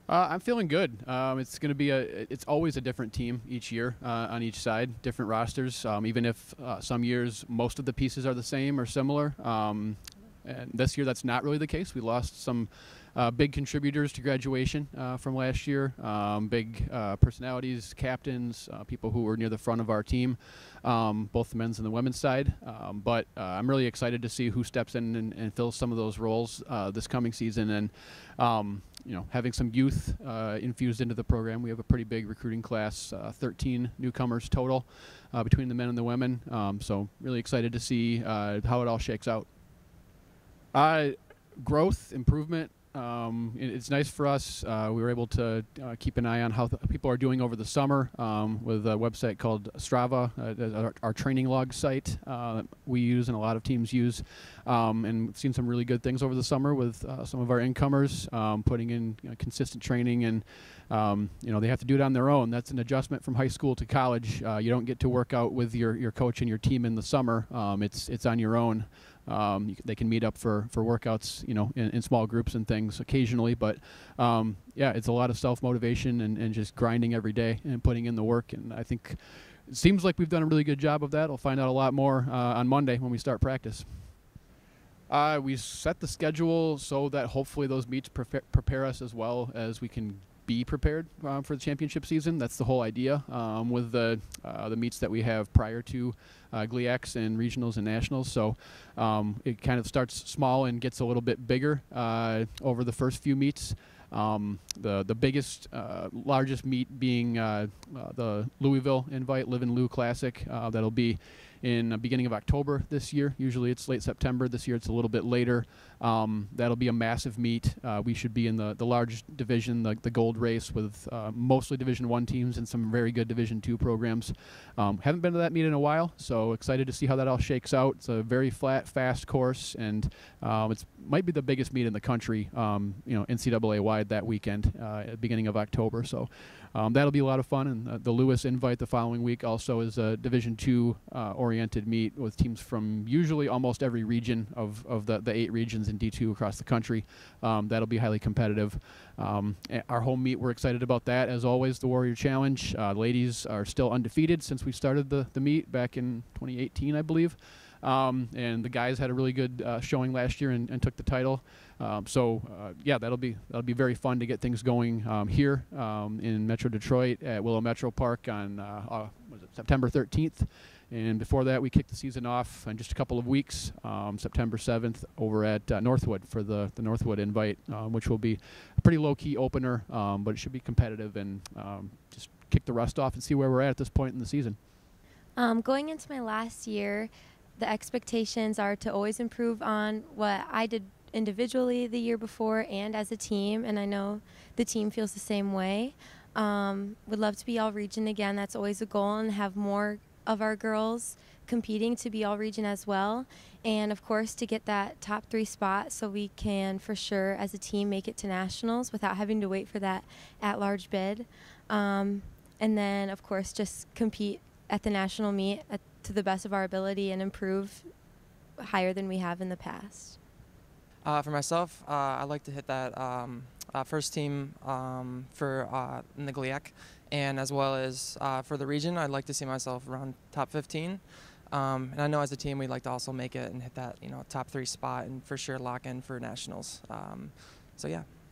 I'm feeling good. It's going to be it's always a different team each year on each side, different rosters. Even if some years most of the pieces are the same or similar. And this year that's not really the case. We lost some big contributors to graduation from last year. Big personalities, captains, people who were near the front of our team, both the men's and the women's side. But I'm really excited to see who steps in and fills some of those roles this coming season. And having some youth infused into the program. We have a pretty big recruiting class, 13 newcomers total between the men and the women. So really excited to see how it all shakes out. Growth, improvement. It's nice for us. We were able to keep an eye on how people are doing over the summer with a website called Strava, our training log site we use and a lot of teams use. And we've seen some really good things over the summer with some of our incomers putting in consistent training, and they have to do it on their own. That's an adjustment from high school to college. You don't get to work out with your coach and your team in the summer. It's on your own. They can meet up for workouts, in small groups and things occasionally. But it's a lot of self-motivation and just grinding every day and putting in the work. And I think it seems like we've done a really good job of that. I'll find out a lot more on Monday when we start practice. We set the schedule so that hopefully those meets prepare us as well as we can be prepared for the championship season. That's the whole idea with the meets that we have prior to GLIACs and regionals and nationals. So it kind of starts small and gets a little bit bigger over the first few meets. The biggest, largest meet being the Louisville Invite Live in Lou Classic. That'll be in the beginning of October this year. Usually it's late September. This year it's a little bit later. That'll be a massive meet. We should be in the large division, the gold race, with mostly Division I teams and some very good Division II programs. Haven't been to that meet in a while, so excited to see how that all shakes out. It's a very flat, fast course, and it might be the biggest meet in the country, NCAA-wide that weekend at the beginning of October. So that'll be a lot of fun. And the Lewis Invite the following week also is a Division II oriented meet with teams from usually almost every region of the 8 regions in D2 across the country. That'll be highly competitive. Our home meet, we're excited about that. As always, the Warrior Challenge. Ladies are still undefeated since we started the meet back in 2018, I believe. And the guys had a really good showing last year and took the title. That'll be very fun to get things going here in Metro Detroit at Willow Metro Park on September 13th. And before that, we kick the season off in just a couple of weeks, September 7th, over at Northwood for the Northwood Invite, which will be a pretty low-key opener, but it should be competitive, and just kick the rust off and see where we're at this point in the season. Going into my last year, the expectations are to always improve on what I did individually the year before and as a team, and I know the team feels the same way. Would love to be all region again. That's always a goal, and have more of our girls competing to be all region as well, and of course to get that top 3 spot so we can for sure as a team make it to nationals without having to wait for that at-large bid, and then of course just compete at the national meet to the best of our ability and improve higher than we have in the past. For myself, I'd like to hit that first team for in the GLIAC, and as well as for the region, I'd like to see myself around top 15. And I know as a team we'd like to also make it and hit that top 3 spot and for sure lock in for nationals. So yeah.